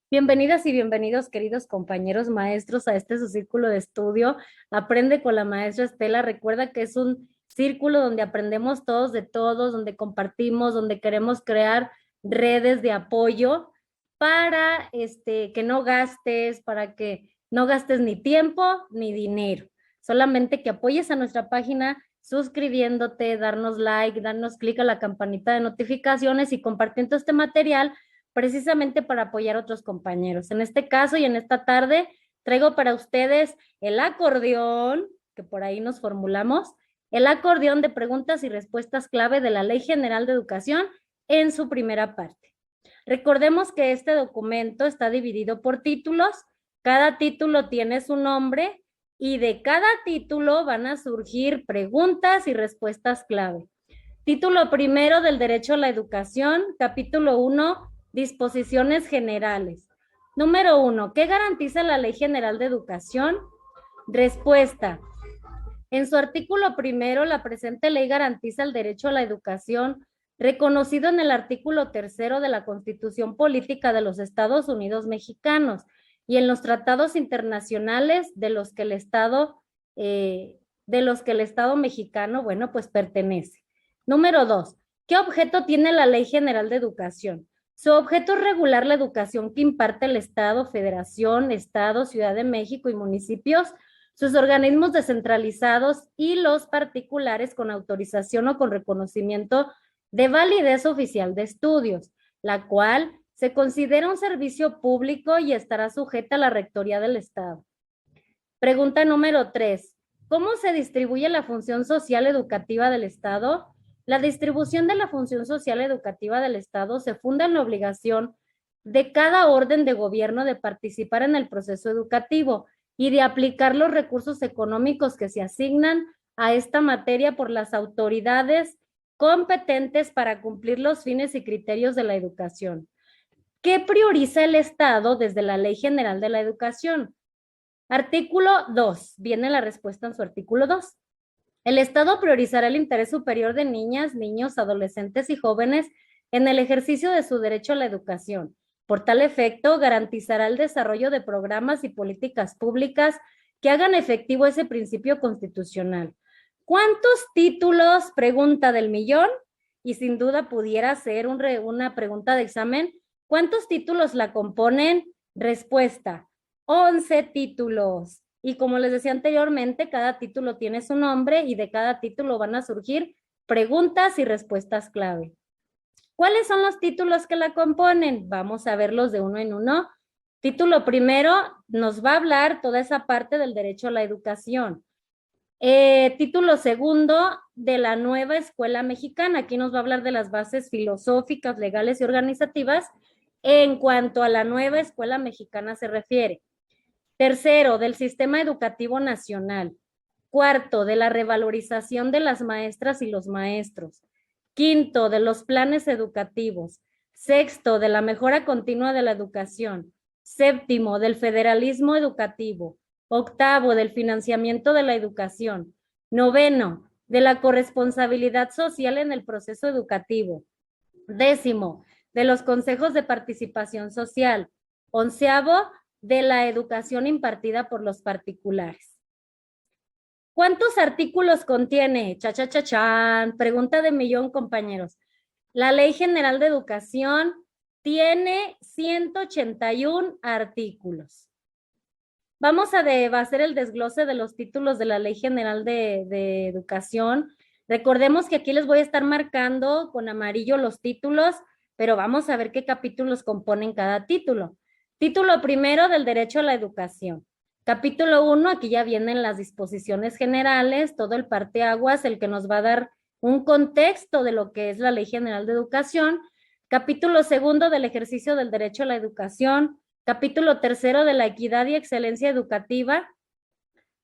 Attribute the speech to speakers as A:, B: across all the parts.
A: Bienvenidas y bienvenidos, queridos compañeros maestros, a este su círculo de estudio. Aprende con la maestra Estela. Recuerda que es un círculo donde aprendemos todos de todos, donde compartimos, donde queremos crear redes de apoyo para que no gastes, para que no gastes ni tiempo ni dinero. Solamente que apoyes a nuestra página suscribiéndote, darnos like, darnos clic a la campanita de notificaciones y compartiendo este material precisamente para apoyar a otros compañeros. En este caso y en esta tarde traigo para ustedes el acordeón, que por ahí nos formulamos, el acordeón de preguntas y respuestas clave de la Ley General de Educación en su primera parte. Recordemos que este documento está dividido por títulos, cada título tiene su nombre y de cada título van a surgir preguntas y respuestas clave. Título primero del Derecho a la Educación, capítulo 1, disposiciones generales. Número 1, ¿qué garantiza la Ley General de Educación? Respuesta. En su artículo primero, la presente ley garantiza el derecho a la educación reconocido en el artículo tercero de la Constitución Política de los Estados Unidos Mexicanos y en los tratados internacionales de los que el Estado mexicano, bueno, pues pertenece. Número 2, ¿qué objeto tiene la Ley General de Educación? Su objeto es regular la educación que imparte el Estado, Federación, Estado, Ciudad de México y municipios, sus organismos descentralizados y los particulares con autorización o con reconocimiento de validez oficial de estudios, la cual se considera un servicio público y estará sujeta a la Rectoría del Estado. Pregunta número 3. ¿Cómo se distribuye la función social educativa del Estado? La distribución de la función social educativa del Estado se funda en la obligación de cada orden de gobierno de participar en el proceso educativo y de aplicar los recursos económicos que se asignan a esta materia por las autoridades competentes para cumplir los fines y criterios de la educación. ¿Qué prioriza el Estado desde la Ley General de la Educación? Artículo 2. Viene la respuesta en su artículo 2. El Estado priorizará el interés superior de niñas, niños, adolescentes y jóvenes en el ejercicio de su derecho a la educación. Por tal efecto, garantizará el desarrollo de programas y políticas públicas que hagan efectivo ese principio constitucional. ¿Cuántos títulos? Pregunta del millón, y sin duda pudiera ser una pregunta de examen. ¿Cuántos títulos la componen? Respuesta: 11 títulos. Y como les decía anteriormente, cada título tiene su nombre y de cada título van a surgir preguntas y respuestas clave. ¿Cuáles son los títulos que la componen? Vamos a verlos de uno en uno. Título primero nos va a hablar toda esa parte del derecho a la educación. Título segundo de la nueva escuela mexicana. Aquí nos va a hablar de las bases filosóficas, legales y organizativas en cuanto a la nueva escuela mexicana se refiere. Tercero, del sistema educativo nacional. Cuarto, de la revalorización de las maestras y los maestros. Quinto, de los planes educativos. Sexto, de la mejora continua de la educación. Séptimo, del federalismo educativo. Octavo, del financiamiento de la educación. Noveno, de la corresponsabilidad social en el proceso educativo. Décimo, de los consejos de participación social. Onceavo, de la educación impartida por los particulares. ¿Cuántos artículos contiene? Cha-cha-cha-chan. Pregunta de millón, compañeros. La Ley General de Educación tiene 181 artículos. Vamos a hacer el desglose de los títulos de la Ley General de Educación. Recordemos que aquí les voy a estar marcando con amarillo los títulos, pero vamos a ver qué capítulos componen cada título. Título primero del derecho a la educación. Capítulo 1, aquí ya vienen las disposiciones generales, todo el parteaguas, el que nos va a dar un contexto de lo que es la Ley General de Educación. Capítulo segundo del ejercicio del derecho a la educación. Capítulo tercero de la equidad y excelencia educativa.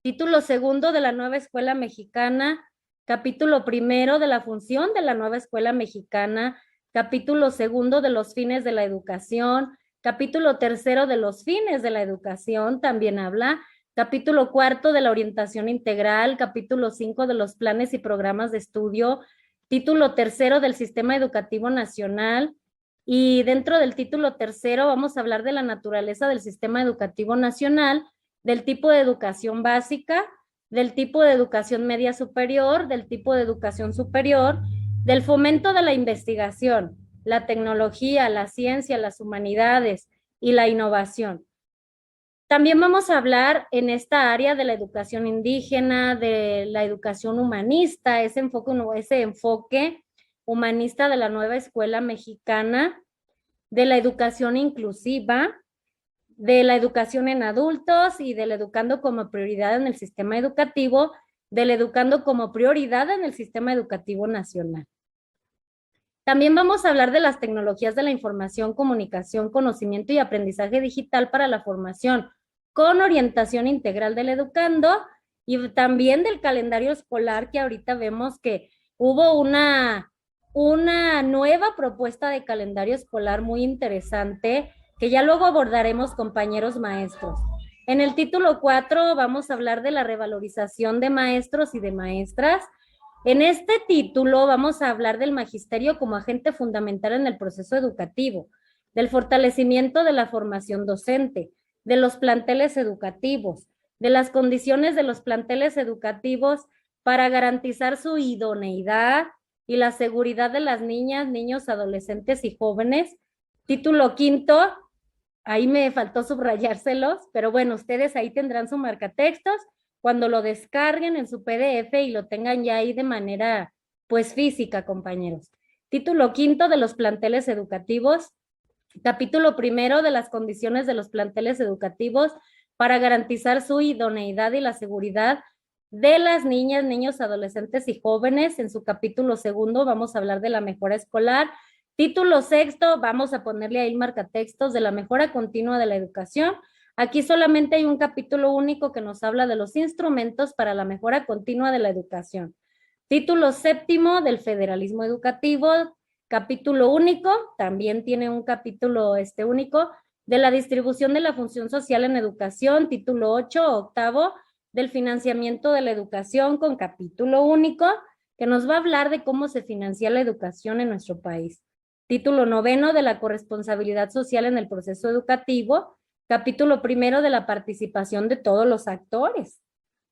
A: Título segundo de la nueva escuela mexicana. Capítulo primero de la función de la nueva escuela mexicana. Capítulo segundo de los fines de la educación. Capítulo tercero de los fines de la educación también habla. Capítulo cuarto de la orientación integral. Capítulo 5 de los planes y programas de estudio. Título tercero del sistema educativo nacional. Y dentro del título tercero vamos a hablar de la naturaleza del sistema educativo nacional, del tipo de educación básica, del tipo de educación media superior, del tipo de educación superior, del fomento de la investigación, la tecnología, la ciencia, las humanidades y la innovación. También vamos a hablar en esta área de la educación indígena, de la educación humanista, ese enfoque humanista de la nueva escuela mexicana, de la educación inclusiva, de la educación en adultos y del educando como prioridad en el sistema educativo, del educando como prioridad en el sistema educativo nacional. También vamos a hablar de las tecnologías de la información, comunicación, conocimiento y aprendizaje digital para la formación, con orientación integral del educando y también del calendario escolar, que ahorita vemos que hubo una nueva propuesta de calendario escolar muy interesante que ya luego abordaremos, compañeros maestros. En el título 4 vamos a hablar de la revalorización de maestros y de maestras. En este título vamos a hablar del magisterio como agente fundamental en el proceso educativo, del fortalecimiento de la formación docente, de los planteles educativos, de las condiciones de los planteles educativos para garantizar su idoneidad y la seguridad de las niñas, niños, adolescentes y jóvenes. Título 5, ahí me faltó subrayárselos, pero bueno, ustedes ahí tendrán su marcatextos cuando lo descarguen en su PDF y lo tengan ya ahí de manera, pues, física, compañeros. Título 5 de los planteles educativos. Capítulo 1 de las condiciones de los planteles educativos para garantizar su idoneidad y la seguridad de las niñas, niños, adolescentes y jóvenes. En su capítulo 2 vamos a hablar de la mejora escolar. Título 6, vamos a ponerle ahí marcatextos de la mejora continua de la educación. Aquí solamente hay un capítulo único que nos habla de los instrumentos para la mejora continua de la educación. Título 7 del federalismo educativo. Capítulo único, también tiene un capítulo único de la distribución de la función social en educación. Título 8, octavo, del financiamiento de la educación, con capítulo único que nos va a hablar de cómo se financia la educación en nuestro país. Título 9 de la corresponsabilidad social en el proceso educativo. Capítulo 1 de la participación de todos los actores.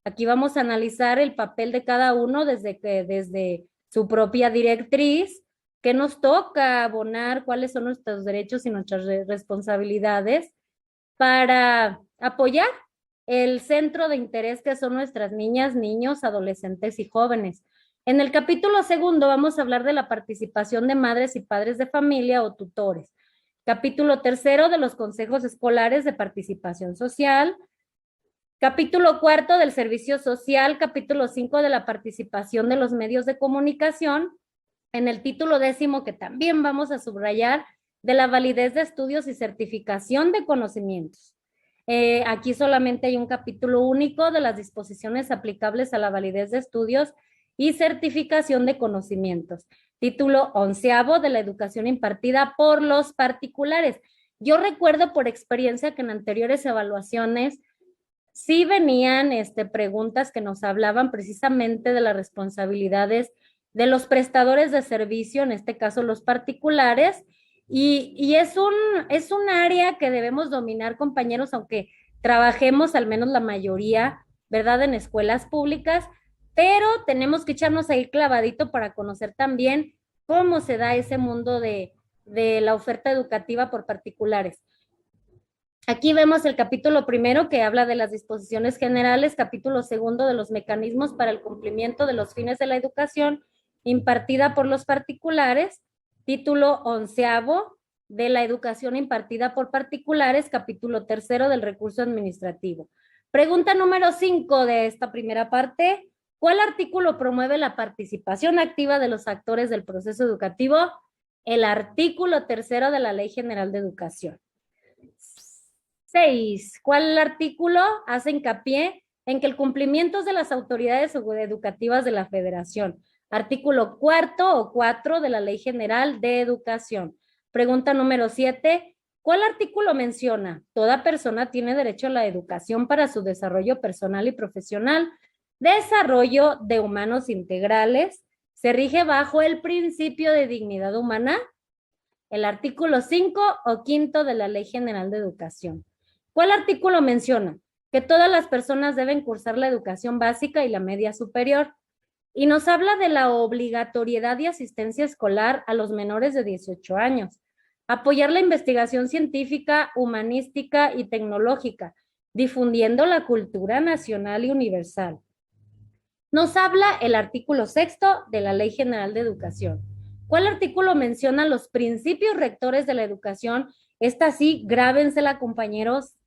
A: Aquí vamos a analizar el papel de cada uno desde su propia directriz, qué nos toca abonar, cuáles son nuestros derechos y nuestras responsabilidades para apoyar el centro de interés que son nuestras niñas, niños, adolescentes y jóvenes. En el capítulo 2 vamos a hablar de la participación de madres y padres de familia o tutores. Capítulo 3 de los consejos escolares de participación social. Capítulo 4 del servicio social. Capítulo 5 de la participación de los medios de comunicación. En el título 10, que también vamos a subrayar, de la validez de estudios y certificación de conocimientos. Aquí solamente hay un capítulo único de las disposiciones aplicables a la validez de estudios y certificación de conocimientos. Título 11 de la educación impartida por los particulares. Yo recuerdo por experiencia que en anteriores evaluaciones sí venían preguntas que nos hablaban precisamente de las responsabilidades de los prestadores de servicio, en este caso los particulares, y es un área que debemos dominar, compañeros, aunque trabajemos al menos la mayoría, ¿verdad?, en escuelas públicas, pero tenemos que echarnos ahí clavadito para conocer también cómo se da ese mundo de la oferta educativa por particulares. Aquí vemos el capítulo 1 que habla de las disposiciones generales, capítulo 2 de los mecanismos para el cumplimiento de los fines de la educación impartida por los particulares, título 11 de la educación impartida por particulares, capítulo 3 del recurso administrativo. Pregunta número 5 de esta primera parte: ¿cuál artículo promueve la participación activa de los actores del proceso educativo? El artículo 3 de la Ley General de Educación. 6. ¿Cuál artículo hace hincapié en que el cumplimiento es de las autoridades educativas de la Federación? Artículo 4 de la Ley General de Educación. Pregunta número 7. ¿Cuál artículo menciona? Toda persona tiene derecho a la educación para su desarrollo personal y profesional. Desarrollo de humanos integrales. Se rige bajo el principio de dignidad humana. ¿El artículo 5 o quinto de la Ley General de Educación? ¿Cuál artículo menciona? Que todas las personas deben cursar la educación básica y la media superior. Y nos habla de la obligatoriedad de asistencia escolar a los menores de 18 años. Apoyar la investigación científica, humanística y tecnológica, difundiendo la cultura nacional y universal. Nos habla el artículo 6 de la Ley General de Educación. ¿Cuál artículo menciona los principios rectores de la educación? Esta sí, grábensela, compañeros,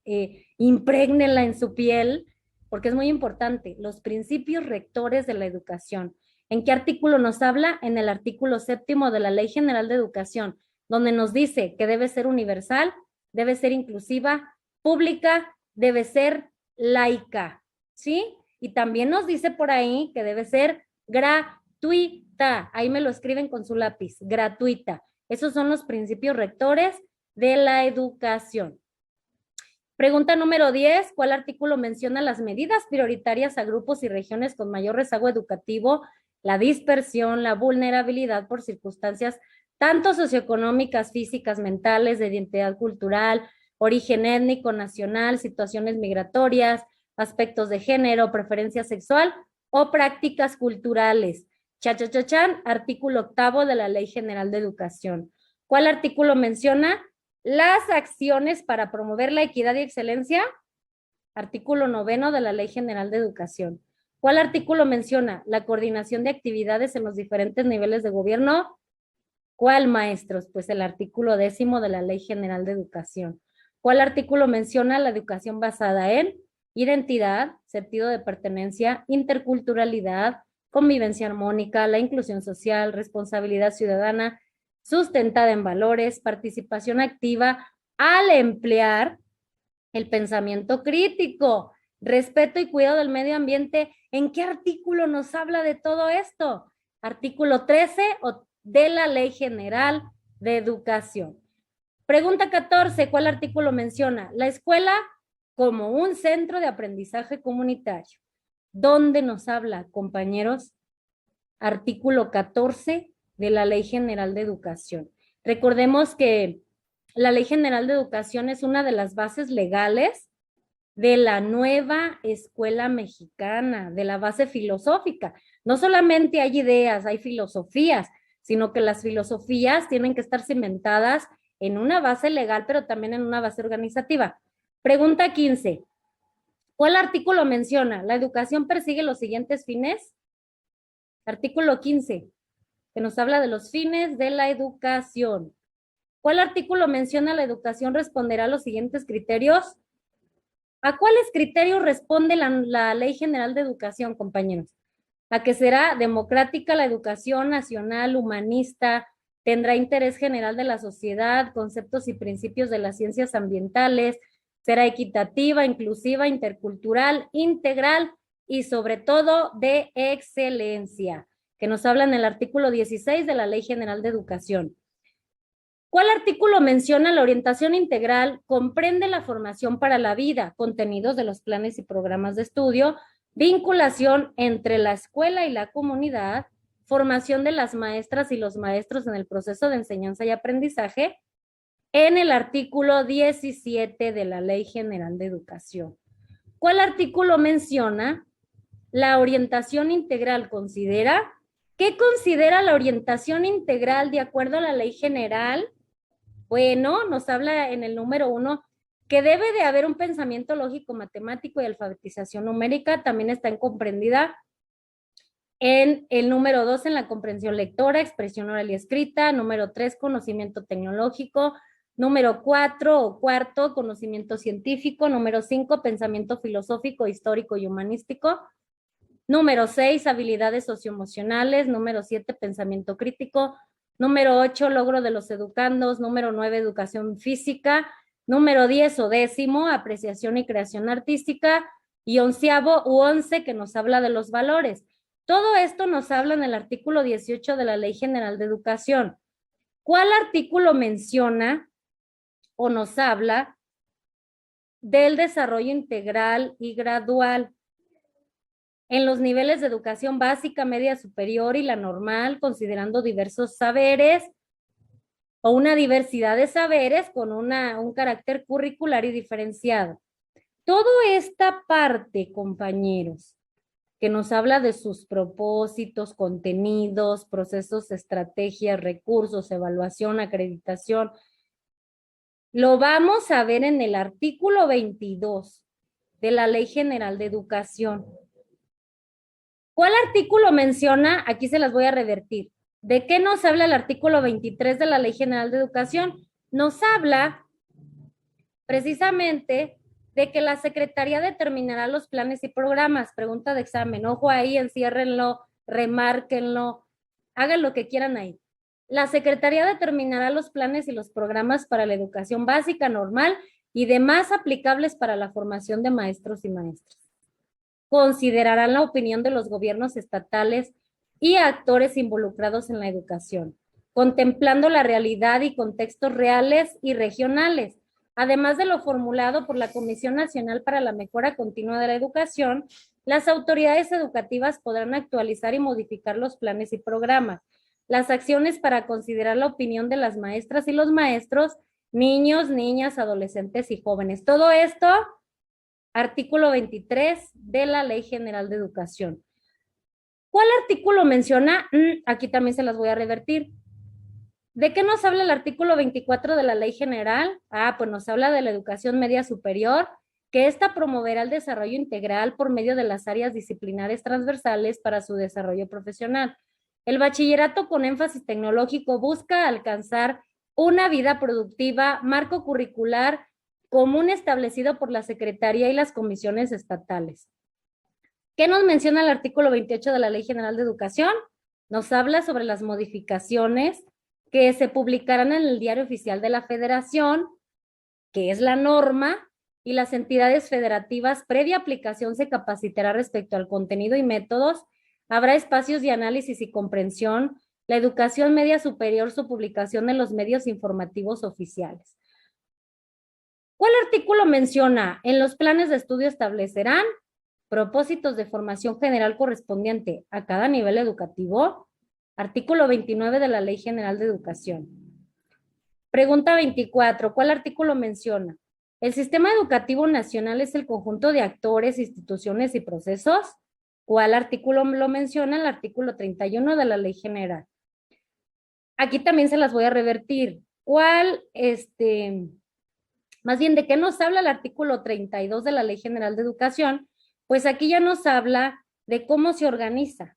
A: imprégnenla en su piel, porque es muy importante. Los principios rectores de la educación. ¿En qué artículo nos habla? En el artículo 7 de la Ley General de Educación, donde nos dice que debe ser universal, debe ser inclusiva, pública, debe ser laica, ¿sí? Y también nos dice por ahí que debe ser gratuita. Ahí me lo escriben con su lápiz, gratuita. Esos son los principios rectores de la educación. Pregunta número 10. ¿Cuál artículo menciona las medidas prioritarias a grupos y regiones con mayor rezago educativo, la dispersión, la vulnerabilidad por circunstancias tanto socioeconómicas, físicas, mentales, de identidad cultural, origen étnico, nacional, situaciones migratorias, aspectos de género, preferencia sexual o prácticas culturales? Chachachachan, artículo 8 de la Ley General de Educación. ¿Cuál artículo menciona las acciones para promover la equidad y excelencia? Artículo 9 de la Ley General de Educación. ¿Cuál artículo menciona la coordinación de actividades en los diferentes niveles de gobierno? ¿Cuál, maestros? Pues el artículo 10 de la Ley General de Educación. ¿Cuál artículo menciona la educación basada en identidad, sentido de pertenencia, interculturalidad, convivencia armónica, la inclusión social, responsabilidad ciudadana, sustentada en valores, participación activa al emplear el pensamiento crítico, respeto y cuidado del medio ambiente? ¿En qué artículo nos habla de todo esto? Artículo 13 de la Ley General de Educación. Pregunta 14. ¿Cuál artículo menciona la escuela como un centro de aprendizaje comunitario? ¿Dónde nos habla, compañeros? Artículo 14 de la Ley General de Educación. Recordemos que la Ley General de Educación es una de las bases legales de la nueva escuela mexicana, de la base filosófica. No solamente hay ideas, hay filosofías, sino que las filosofías tienen que estar cimentadas en una base legal, pero también en una base organizativa. Pregunta 15. ¿Cuál artículo menciona? ¿La educación persigue los siguientes fines? Artículo 15, que nos habla de los fines de la educación. ¿Cuál artículo menciona la educación responderá a los siguientes criterios? ¿A cuáles criterios responde la Ley General de Educación, compañeros? A que será democrática la educación, nacional, humanista, tendrá interés general de la sociedad, conceptos y principios de las ciencias ambientales, será equitativa, inclusiva, intercultural, integral y sobre todo de excelencia, que nos habla en el artículo 16 de la Ley General de Educación. ¿Cuál artículo menciona la orientación integral? Comprende la formación para la vida, contenidos de los planes y programas de estudio, vinculación entre la escuela y la comunidad, formación de las maestras y los maestros en el proceso de enseñanza y aprendizaje, en el artículo 17 de la Ley General de Educación. ¿Cuál artículo menciona la orientación integral? ¿Considera? ¿Qué considera la orientación integral de acuerdo a la Ley General? Bueno, nos habla en el número 1 que debe de haber un pensamiento lógico, matemático y alfabetización numérica. También está comprendida en el número 2 en la comprensión lectora, expresión oral y escrita. Número 3, conocimiento tecnológico. Número 4 o cuarto, conocimiento científico. Número 5, pensamiento filosófico, histórico y humanístico. Número 6, habilidades socioemocionales. Número 7, pensamiento crítico. Número 8, logro de los educandos. Número 9, educación física. Número 10 o 10º, apreciación y creación artística. Y 11, que nos habla de los valores. Todo esto nos habla en el artículo 18 de la Ley General de Educación. ¿Cuál artículo menciona o nos habla del desarrollo integral y gradual en los niveles de educación básica, media superior y la normal, considerando diversos saberes o una diversidad de saberes con un carácter curricular y diferenciado. Toda esta parte, compañeros, que nos habla de sus propósitos, contenidos, procesos, estrategias, recursos, evaluación, acreditación, lo vamos a ver en el artículo 22 de la Ley General de Educación. ¿Cuál artículo menciona? Aquí se las voy a revertir. ¿De qué nos habla el artículo 23 de la Ley General de Educación? Nos habla precisamente de que la Secretaría determinará los planes y programas. Pregunta de examen. Ojo ahí, enciérrenlo, remárquenlo, hagan lo que quieran ahí. La Secretaría determinará los planes y los programas para la educación básica, normal y demás aplicables para la formación de maestros y maestras. Considerarán la opinión de los gobiernos estatales y actores involucrados en la educación, contemplando la realidad y contextos reales y regionales, además de lo formulado por la Comisión Nacional para la Mejora Continua de la Educación. Las autoridades educativas podrán actualizar y modificar los planes y programas, las acciones para considerar la opinión de las maestras y los maestros, niños, niñas, adolescentes y jóvenes. Todo esto, artículo 23 de la Ley General de Educación. ¿Cuál artículo menciona? Aquí también se las voy a revertir. ¿De qué nos habla el artículo 24 de la Ley General? Pues nos habla de la educación media superior, que ésta promoverá el desarrollo integral por medio de las áreas disciplinares transversales para su desarrollo profesional. El bachillerato con énfasis tecnológico busca alcanzar una vida productiva, marco curricular común establecido por la Secretaría y las comisiones estatales. ¿Qué nos menciona el artículo 28 de la Ley General de Educación? Nos habla sobre las modificaciones que se publicarán en el Diario Oficial de la Federación, que es la norma, y las entidades federativas, previa aplicación, se capacitará respecto al contenido y métodos. Habrá espacios de análisis y comprensión. La educación media superior, su publicación en los medios informativos oficiales. ¿Cuál artículo menciona? En los planes de estudio establecerán propósitos de formación general correspondiente a cada nivel educativo. Artículo 29 de la Ley General de Educación. Pregunta 24. ¿Cuál artículo menciona? El sistema educativo nacional es el conjunto de actores, instituciones y procesos. ¿Cuál artículo lo menciona? El artículo 31 de la Ley General. Aquí también se las voy a revertir. ¿Cuál, más bien, de qué nos habla el artículo 32 de la Ley General de Educación? Pues aquí ya nos habla de cómo se organiza.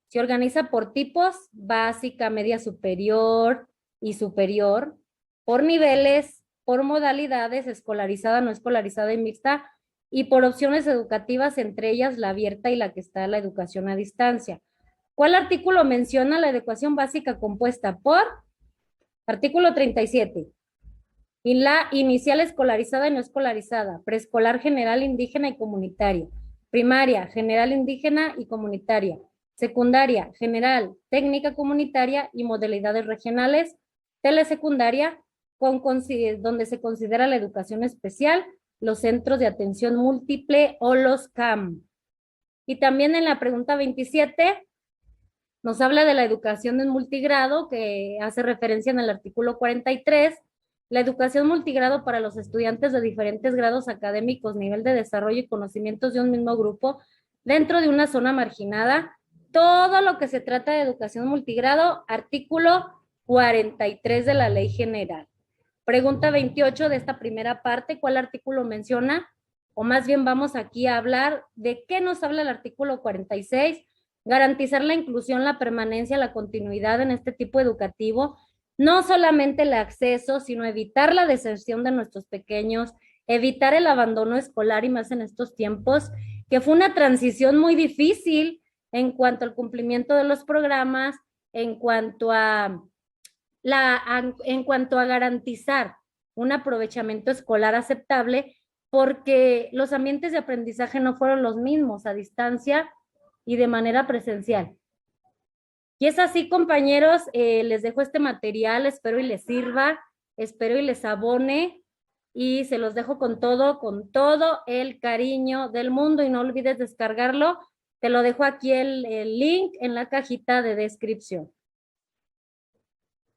A: Se organiza por tipos: básica, media superior y superior, por niveles, por modalidades, escolarizada, no escolarizada y mixta, y por opciones educativas, entre ellas la abierta y la que está la educación a distancia. ¿Cuál artículo menciona la educación básica compuesta por? Artículo 37. Y la inicial escolarizada y no escolarizada, preescolar general indígena y comunitaria, primaria general indígena y comunitaria, secundaria general técnica comunitaria y modalidades regionales, telesecundaria, donde se considera la educación especial, los centros de atención múltiple o los CAM. Y también en la pregunta 27 nos habla de la educación en multigrado, que hace referencia en el artículo 43, la educación multigrado para los estudiantes de diferentes grados académicos, nivel de desarrollo y conocimientos de un mismo grupo dentro de una zona marginada. Todo lo que se trata de educación multigrado, artículo 43 de la Ley General. Pregunta 28 de esta primera parte, ¿cuál artículo menciona? O más bien vamos aquí a hablar de qué nos habla el artículo 46, garantizar la inclusión, la permanencia, la continuidad en este tipo educativo, no solamente el acceso, sino evitar la deserción de nuestros pequeños, evitar el abandono escolar y más en estos tiempos, que fue una transición muy difícil en cuanto al cumplimiento de los programas, en cuanto a garantizar un aprovechamiento escolar aceptable, porque los ambientes de aprendizaje no fueron los mismos a distancia y de manera presencial. Y es así, compañeros, les dejo este material, espero y les sirva, espero y les abone, y se los dejo con todo el cariño del mundo, y no olvides descargarlo. Te lo dejo aquí el link en la cajita de descripción.